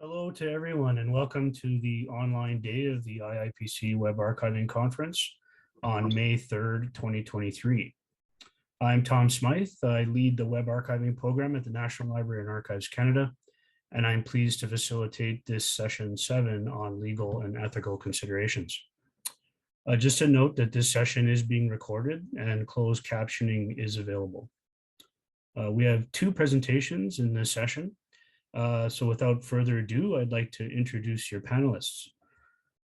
Hello to everyone and welcome to the online day of the IIPC Web Archiving Conference on May 3rd, 2023. I'm Tom Smyth. I lead the Web Archiving program at the National Library and Archives Canada, and I'm pleased to facilitate this session 7 on legal and ethical considerations. Just a note that this session is being recorded and closed captioning is available. We have 2 presentations in this session. So without further ado, I'd like to introduce your panelists.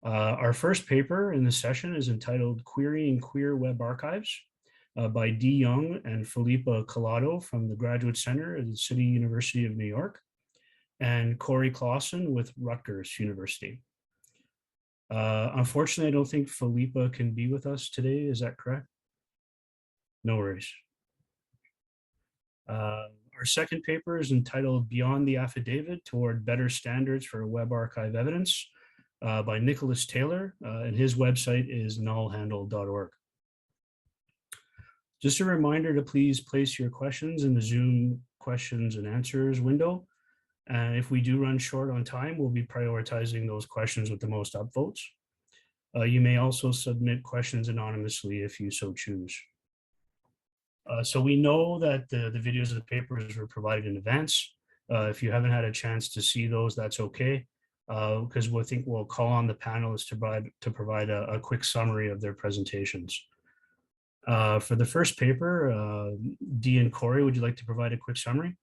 Our first paper in the session is entitled Querying Queer Web Archives by Yoong and Filipa Calado from the Graduate Center at the City University of New York, and Clawson with Rutgers University. Unfortunately, I don't think Filipa can be with us today. Is that correct? No worries. Our second paper is entitled Beyond the Affidavit Toward Better Standards for Web Archive Evidence by Nicholas Taylor, and his website is nullhandle.org. Just a reminder to please place your questions in the Zoom questions and answers window. And if we do run short on time, we'll be prioritizing those questions with the most upvotes. You may also submit questions anonymously if you so choose. So we know that the videos of the papers were provided in advance. If you haven't had a chance to see those, that's okay, because I think we'll call on the panelists to provide a quick summary of their presentations. For the first paper, Dee and Corey, would you like to provide a quick summary?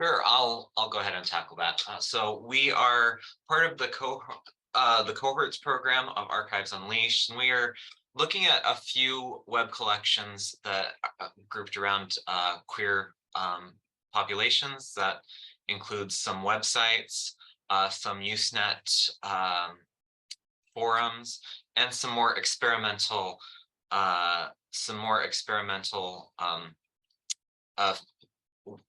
Sure, I'll go ahead and tackle that. So we are part of the cohorts program of Archives Unleashed, and we are looking at a few web collections that are grouped around queer populations. That includes some websites, some Usenet forums, and some more experimental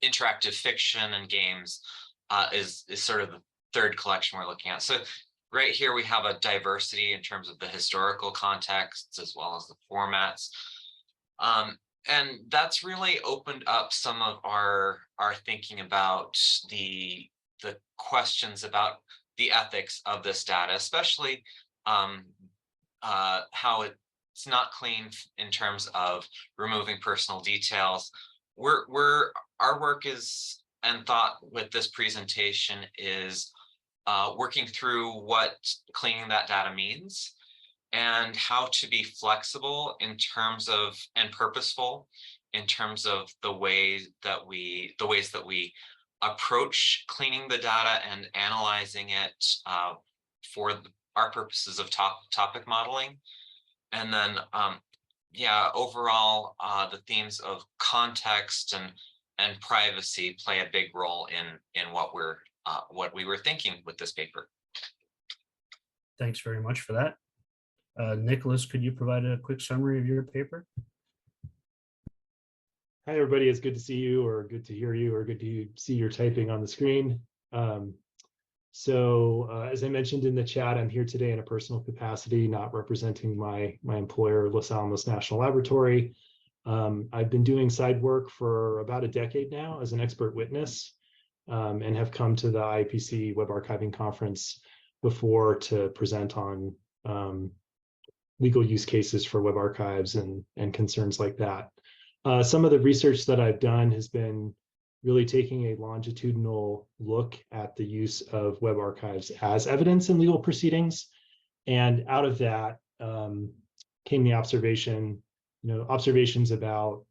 interactive fiction and games. Is sort of the third collection we're looking at. So right here, we have a diversity in terms of the historical contexts as well as the formats. And that's really opened up some of our thinking about the questions about the ethics of this data, especially how it's not clean in terms of removing personal details. Our work is, and thought with this presentation is, working through what cleaning that data means and how to be flexible in terms of, and purposeful in terms of the ways that we approach cleaning the data and analyzing it for our purposes of topic modeling. And then, overall, the themes of context and privacy play a big role in what we were thinking with this paper. Thanks very much for that. Nicholas, could you provide a quick summary of your paper? Hi, everybody. It's good to see you, or good to hear you, or good to see your typing on the screen. As I mentioned in the chat, I'm here today in a personal capacity, not representing my employer, Los Alamos National Laboratory. I've been doing side work for about a decade now as an expert witness, and have come to the Iipc Web Archiving Conference before to present on legal use cases for web archives and concerns like that. Some of the research that I've done has been really taking a longitudinal look at the use of web archives as evidence in legal proceedings. And out of that came the observations about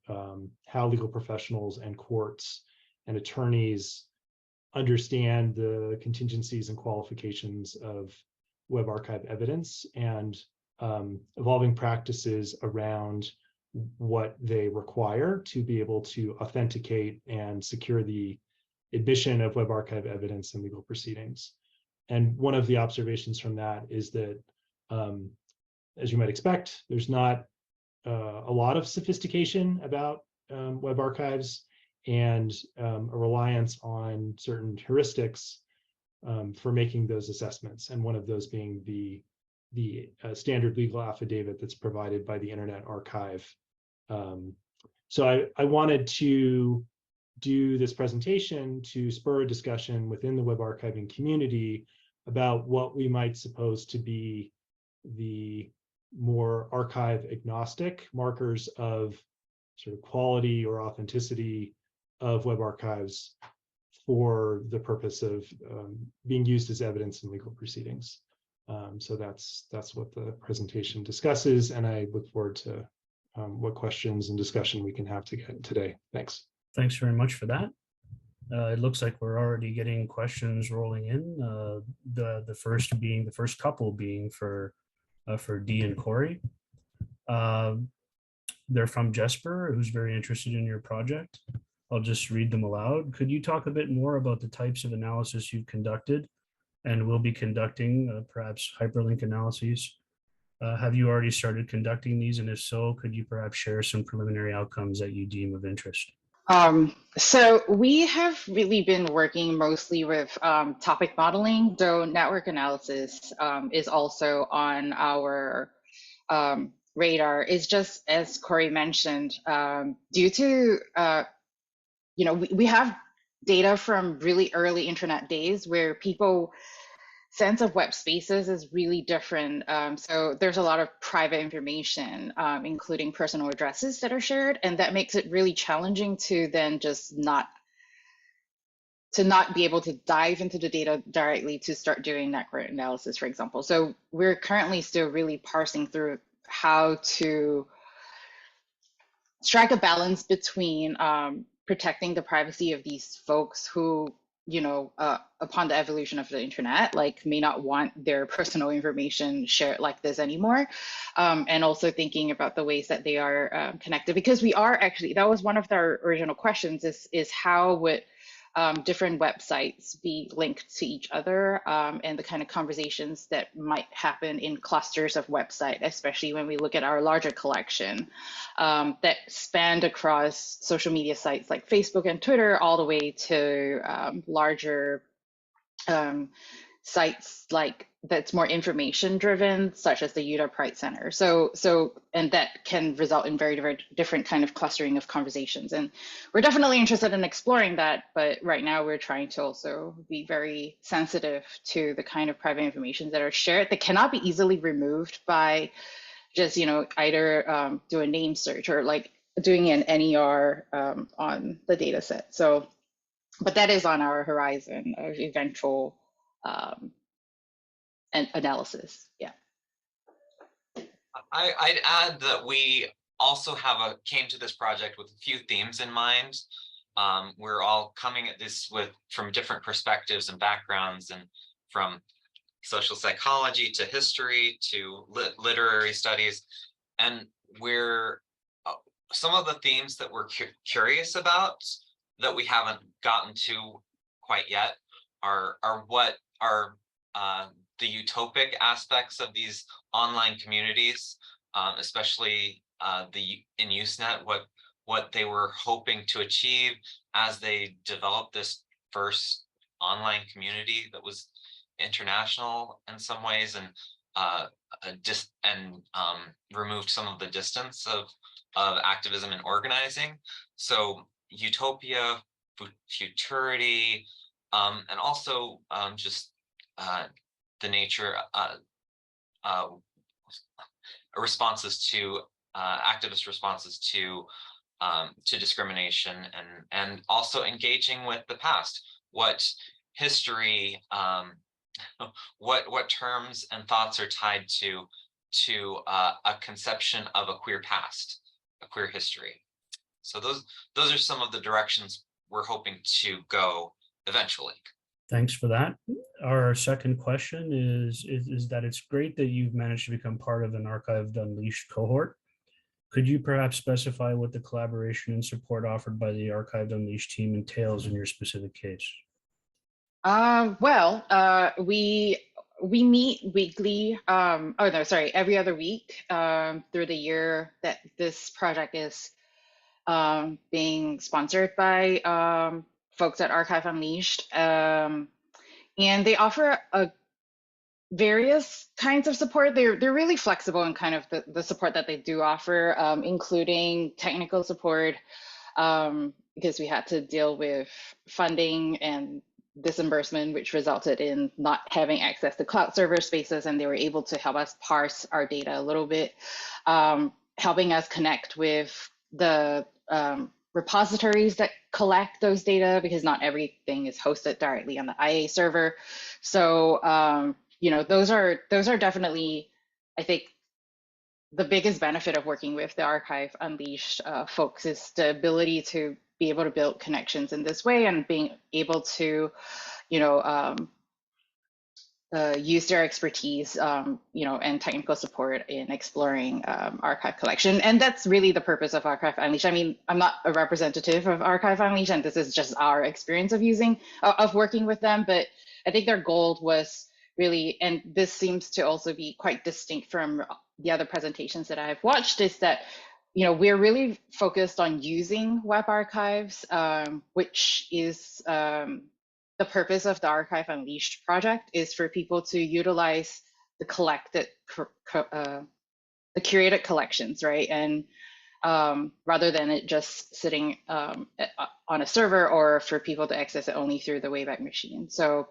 how legal professionals and courts and attorneys understand the contingencies and qualifications of web archive evidence, and evolving practices around what they require to be able to authenticate and secure the admission of web archive evidence in legal proceedings. And one of the observations from that is that, as you might expect, there's not a lot of sophistication about web archives, and a reliance on certain heuristics for making those assessments. And one of those being the standard legal affidavit that's provided by the Internet Archive. So I wanted to do this presentation to spur a discussion within the web archiving community about what we might suppose to be the more archive agnostic markers of sort of quality or authenticity of web archives for the purpose of being used as evidence in legal proceedings. So that's what the presentation discusses, and I look forward to what questions and discussion we can have today. Thanks. Thanks very much for that. It looks like we're already getting questions rolling in. The first couple being for Dee and Corey. They're from Jesper, who's very interested in your project. I'll just read them aloud. Could you talk a bit more about the types of analysis you've conducted and will be conducting, perhaps hyperlink analyses? Have you already started conducting these? And if so, could you perhaps share some preliminary outcomes that you deem of interest? So we have really been working mostly with topic modeling, though network analysis is also on our radar. Is just as Corey mentioned, due to we have data from really early internet days where people sense of web spaces is really different. So there's a lot of private information, including personal addresses that are shared, and that makes it really challenging to then just not be able to dive into the data directly to start doing network analysis, for example. So we're currently still really parsing through how to strike a balance between protecting the privacy of these folks who, upon the evolution of the internet, may not want their personal information shared like this anymore. And also thinking about the ways that they are connected, because we are actually, that was one of our original questions, is how would different websites be linked to each other, and the kind of conversations that might happen in clusters of website, especially when we look at our larger collection that spanned across social media sites like Facebook and Twitter, all the way to larger sites that's more information driven, such as the Utah Pride Center. And that can result in very, very different kind of clustering of conversations. And we're definitely interested in exploring that, but right now we're trying to also be very sensitive to the kind of private information that are shared that cannot be easily removed by just, either do a name search or doing an NER on the data set. So, but that is on our horizon of eventual and analysis. Yeah. I'd add that we also came to this project with a few themes in mind. We're all coming at this from different perspectives and backgrounds, and from social psychology to history to literary studies. And some of the themes that we're curious about that we haven't gotten to quite yet are what are the utopic aspects of these online communities, especially in Usenet, what they were hoping to achieve as they developed this first online community that was international in some ways, and removed some of the distance of activism and organizing. So utopia, futurity, and also just the nature responses to activist responses to discrimination, and also engaging with the past. What history, what terms and thoughts are tied to a conception of a queer past, a queer history. So those are some of the directions we're hoping to go eventually. Thanks for that. Our second question is that it's great that you've managed to become part of an Archived Unleashed cohort. Could you perhaps specify what the collaboration and support offered by the Archived Unleashed team entails in your specific case? We meet weekly, every other week through the year that this project is being sponsored by folks at Archive Unleashed. And they offer various kinds of support. They're really flexible in kind of the support that they do offer, including technical support, because we had to deal with funding and disbursement, which resulted in not having access to cloud server spaces, and they were able to help us parse our data a little bit, helping us connect with the repositories that collect those data, because not everything is hosted directly on the IA server. So you know, those are definitely, I think, the biggest benefit of working with the Archive Unleashed folks is the ability to be able to build connections in this way, and being able to, you know, use their expertise, you know, and technical support in exploring archive collection. And that's really the purpose of Archive Unleashed. I mean, I'm not a representative of Archive Unleashed, and this is just our experience of working with them. But I think their goal was really, and this seems to also be quite distinct from the other presentations that I've watched, is that, you know, we're really focused on using web archives, which is the purpose of the Archive Unleashed project, is for people to utilize the collected, the curated collections, right? And rather than it just sitting on a server, or for people to access it only through the Wayback Machine. So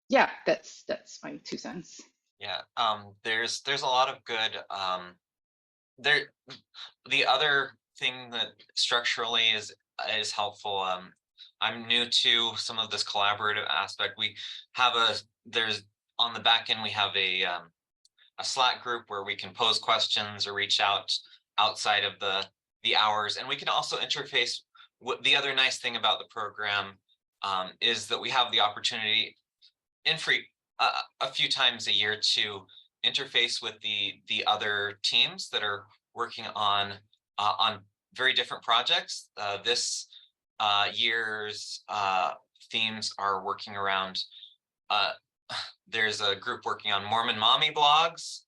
yeah, that's my 2 cents. Yeah, there's a lot of good the other thing that structurally is helpful. I'm new to some of this collaborative aspect. We have there's on the back end, we have a Slack group where we can pose questions or reach out outside of the hours, and we can also interface. What the other nice thing about the program is that we have the opportunity a few times a year to interface with the other teams that are working on very different projects. This year's themes are working around, there's a group working on Mormon mommy blogs,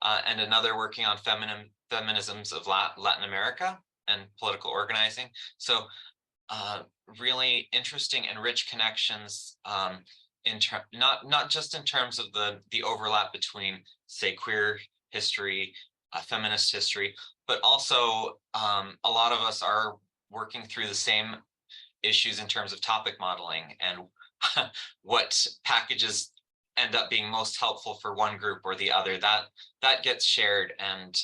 and another working on feminisms of Latin America and political organizing. So really interesting and rich connections, not just in terms of the overlap between, say, queer history, feminist history, but also a lot of us are working through the same issues in terms of topic modeling and what packages end up being most helpful for one group or the other. That gets shared and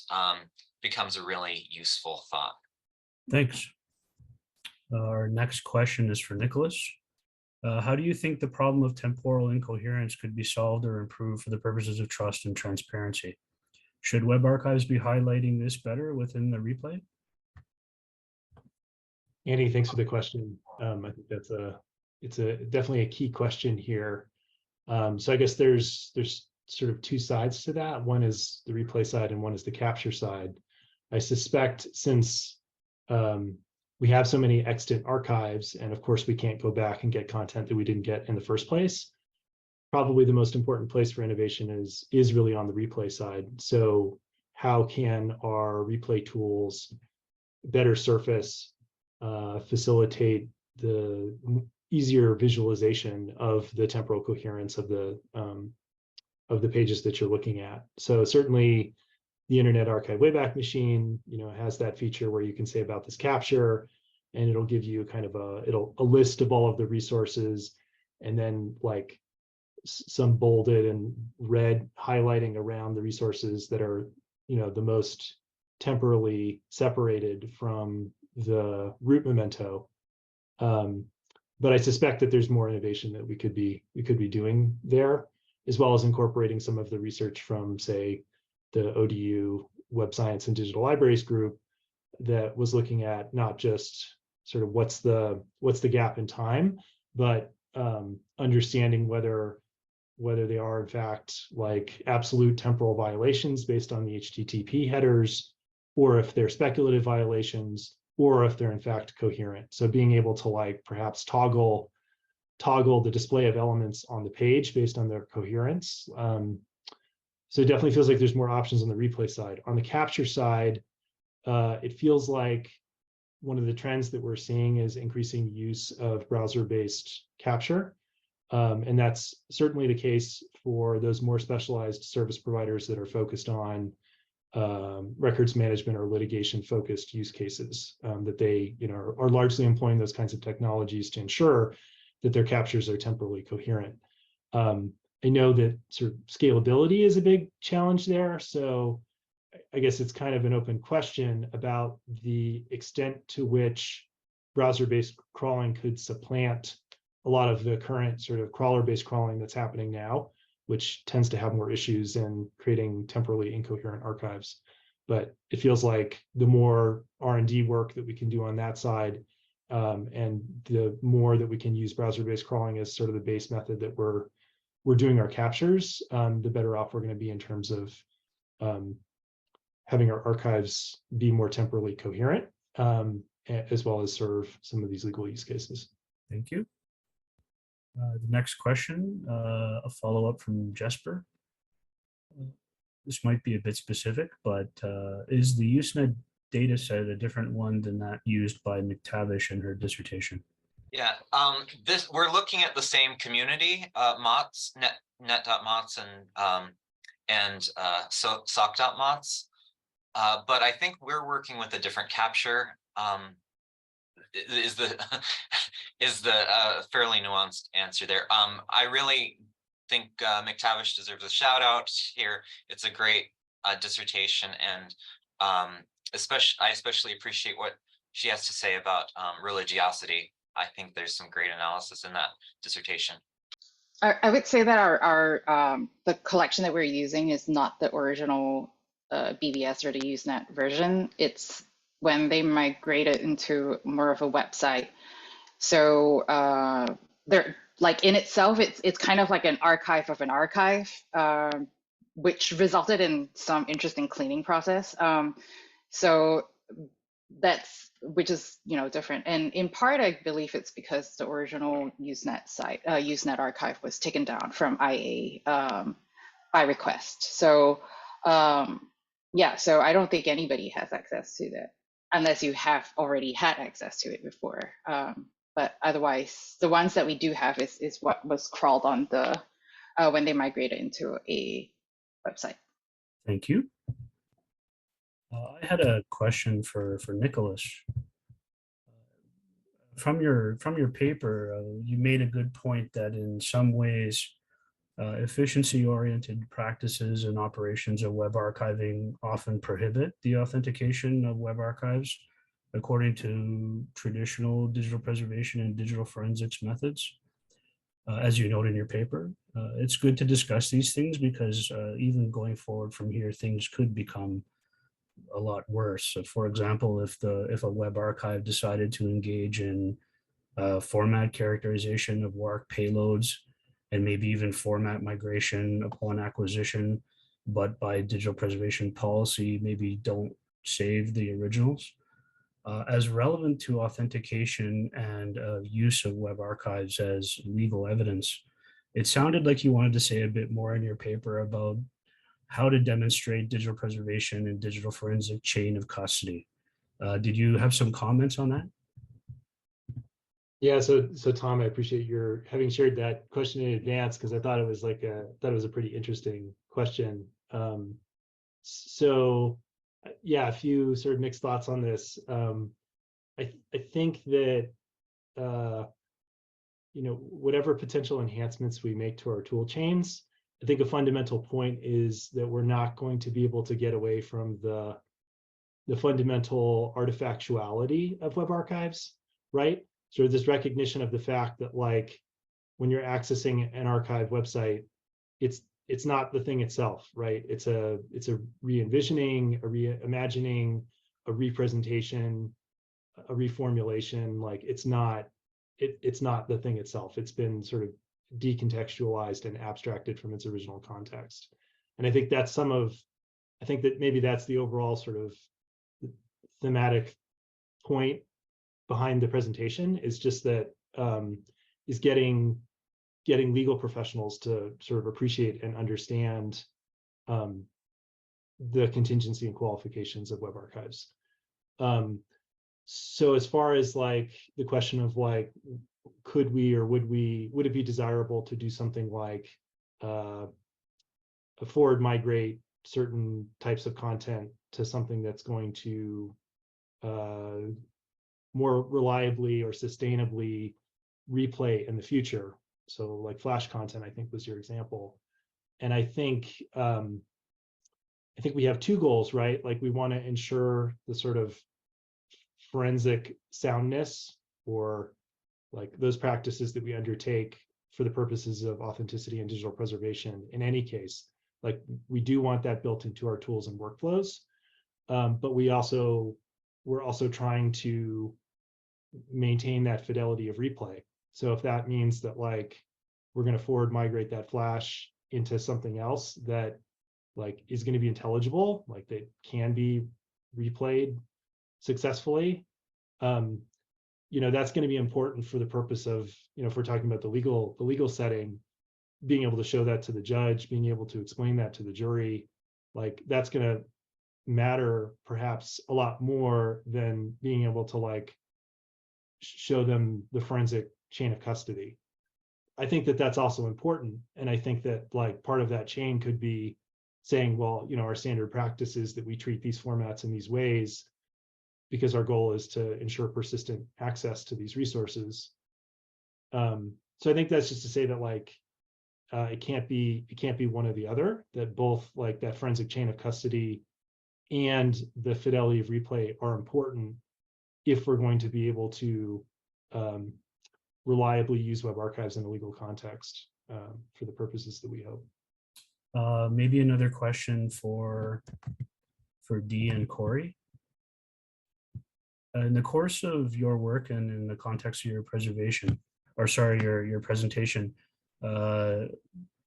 becomes a really useful thought. Thanks. Our next question is for Nicholas. How do you think the problem of temporal incoherence could be solved or improved for the purposes of trust and transparency? Should web archives be highlighting this better within the replay? Andy, thanks for the question. I think it's definitely a key question here. So I guess there's sort of 2 sides to that. One is the replay side and one is the capture side. I suspect since we have so many extant archives, and of course we can't go back and get content that we didn't get in the first place, probably the most important place for innovation is really on the replay side. So how can our replay tools better surface, facilitate the easier visualization of the temporal coherence of the pages that you're looking at? So certainly the Internet Archive Wayback Machine, you know, has that feature where you can say about this capture, and it'll give you kind of a list of all of the resources, and then like some bolded and red highlighting around the resources that are, you know, the most temporally separated from the root memento. But I suspect that there's more innovation that we could be doing there, as well as incorporating some of the research from, say, the ODU Web Science and Digital Libraries group that was looking at not just sort of what's the gap in time, but understanding whether they are in fact like absolute temporal violations based on the HTTP headers, or if they're speculative violations, or if they're in fact coherent. So being able to like perhaps toggle the display of elements on the page based on their coherence. So it definitely feels like there's more options on the replay side. On the capture side, it feels like one of the trends that we're seeing is increasing use of browser-based capture. And that's certainly the case for those more specialized service providers that are focused on records management or litigation focused use cases, that they are largely employing those kinds of technologies to ensure that their captures are temporally coherent. I know that sort of scalability is a big challenge there. So I guess it's kind of an open question about the extent to which browser-based crawling could supplant a lot of the current sort of crawler-based crawling that's happening now, which tends to have more issues in creating temporally incoherent archives. But it feels like the more R&D work that we can do on that side, and the more that we can use browser-based crawling as sort of the base method that we're doing our captures, the better off we're going to be in terms of having our archives be more temporally coherent, as well as serve some of these legal use cases. Thank you. The next question, a follow-up from Jesper. This might be a bit specific, but is the Usenet data set a different one than that used by McTavish in her dissertation? Yeah, we're looking at the same community, mots, net.mots and soc.mots, but I think we're working with a different capture. Is the fairly nuanced answer there. I really think McTavish deserves a shout out here. It's a great dissertation, and I especially appreciate what she has to say about religiosity. I think there's some great analysis in that dissertation. I would say that our the collection that we're using is not the original BBS or the Usenet version. It's when they migrated into more of a website. So they're like in itself, it's kind of like an archive of an archive, which resulted in some interesting cleaning process. So that's, which is, different. And in part, I believe it's because the original Usenet site, Usenet archive was taken down from IA by request. So yeah, so I don't think anybody has access to that unless you have already had access to it before. But otherwise, the ones that we do have is what was crawled on the when they migrated into a website. Thank you. I had a question for Nicholas. From your paper, you made a good point that in some ways, efficiency-oriented practices and operations of web archiving often prohibit the authentication of web archives according to traditional digital preservation and digital forensics methods. As you note in your paper, it's good to discuss these things because even going forward from here, things could become a lot worse. So for example, if a web archive decided to engage in format characterization of WARC payloads and maybe even format migration upon acquisition, but by digital preservation policy, maybe don't save the originals. As relevant to authentication and use of web archives as legal evidence, it sounded like you wanted to say a bit more in your paper about how to demonstrate digital preservation and digital forensic chain of custody. Did you have some comments on that? Yeah, so Tom, I appreciate your having shared that question in advance because I thought it was a pretty interesting question. So yeah, a few sort of mixed thoughts on this. I think that whatever potential enhancements we make to our tool chains, I think a fundamental point is that we're not going to be able to get away from the fundamental artifactuality of web archives, right? Sort of this recognition of the fact that like when you're accessing an archive website, it's not the thing itself, right? It's a re-envisioning, a reimagining, a representation, a reformulation. Like it's not the thing itself. It's been sort of decontextualized and abstracted from its original context. And I think that maybe that's the overall sort of thematic point behind the presentation, is just that is getting legal professionals to sort of appreciate and understand the contingency and qualifications of web archives. So as far as like the question of like, could we or would it be desirable to do something like a forward migrate certain types of content to something that's going to more reliably or sustainably replay in the future. So like Flash content, I think was your example. And I think we have two goals, right? Like we want to ensure the sort of forensic soundness, or like those practices that we undertake for the purposes of authenticity and digital preservation in any case. Like we do want that built into our tools and workflows, but we're also trying to maintain that fidelity of replay. So if that means that like we're going to forward migrate that Flash into something else that like is going to be intelligible, like that can be replayed successfully, that's going to be important for the purpose of, if we're talking about the legal setting, being able to show that to the judge, being able to explain that to the jury, like that's going to matter perhaps a lot more than being able to like show them the forensic chain of custody. I think that that's also important. And I think that like part of that chain could be saying, well, our standard practice is that we treat these formats in these ways because our goal is to ensure persistent access to these resources. So I think that's just to say that like it can't be one or the other, that both like that forensic chain of custody and the fidelity of replay are important if we're going to be able to reliably use web archives in a legal context for the purposes that we hope. Maybe another question for Dee and Corey. In the course of your work and in the context of your presentation,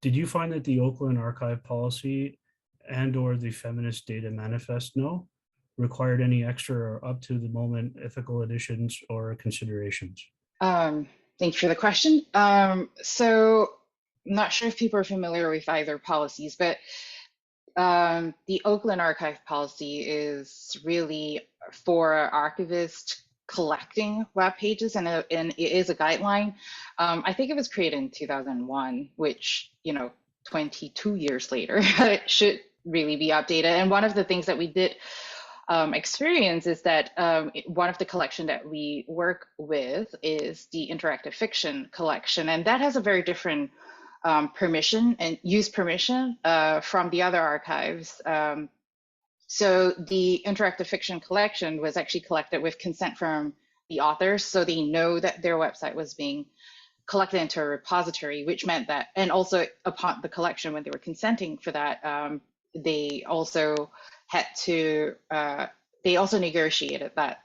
did you find that the Oakland Archive Policy and/or the Feminist Data Manifest required any extra or up to the moment ethical additions or considerations? Thank you for the question. So I'm not sure if people are familiar with either policies, but the Oakland Archive Policy is really for archivists collecting web pages, and it is a guideline. I think it was created in 2001, which 22 years later it should really be updated. And one of the things that we did experience is that one of the collection that we work with is the interactive fiction collection, and that has a very different permission and use permission from the other archives. So the interactive fiction collection was actually collected with consent from the authors, so they know that their website was being collected into a repository, which meant that, and also upon the collection, when they were consenting for that, they also had to, they also negotiated that,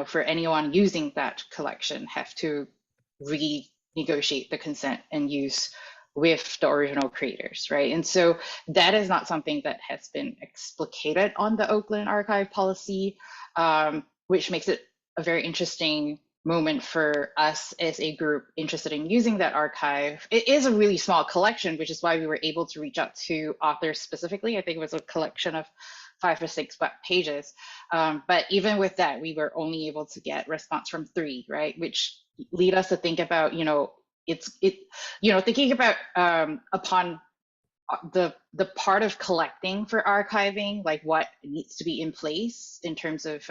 for anyone using that collection, have to renegotiate the consent and use with the original creators, right? And so that is not something that has been explicated on the Oakland Archive Policy, which makes it a very interesting moment for us as a group interested in using that archive. It is a really small collection, which is why we were able to reach out to authors specifically. I think it was a collection of 5 or 6 web pages. But even with that, we were only able to get response from 3, right? Which lead us to think about, thinking about upon the part of collecting for archiving, like what needs to be in place in terms of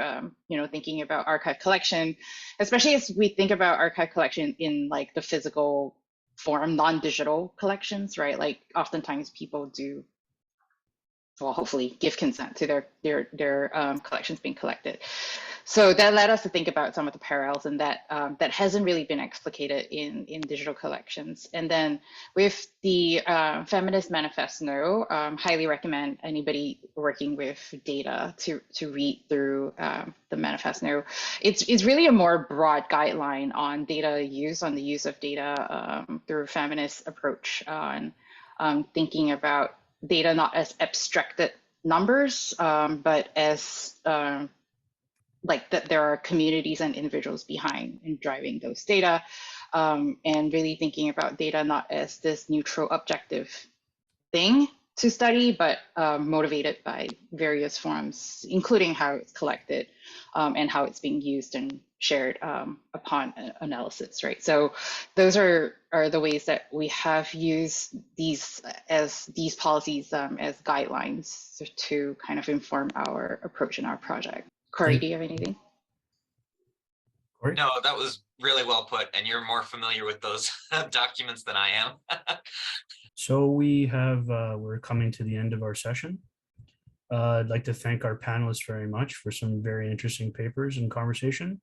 thinking about archive collection, especially as we think about archive collection in like the physical form, non-digital collections, right? Like oftentimes people do, well, hopefully give consent to their collections being collected. So that led us to think about some of the parallels, and that that hasn't really been explicated in digital collections. And then with the Feminist Manifest highly recommend anybody working with data to read through the Manifest It's really a more broad guideline on data use, on the use of data through a feminist approach on thinking about data not as abstracted numbers, but as like that there are communities and individuals behind and driving those data, and really thinking about data not as this neutral objective thing to study, but motivated by various forms, including how it's collected and how it's being used and shared upon analysis, right? So those are are the ways that we have used these policies as guidelines to kind of inform our approach in our project. Corey, do you have anything? Corey? No, that was really well put, and you're more familiar with those documents than I am. So we're coming to the end of our session. I'd like to thank our panelists very much for some very interesting papers and conversation.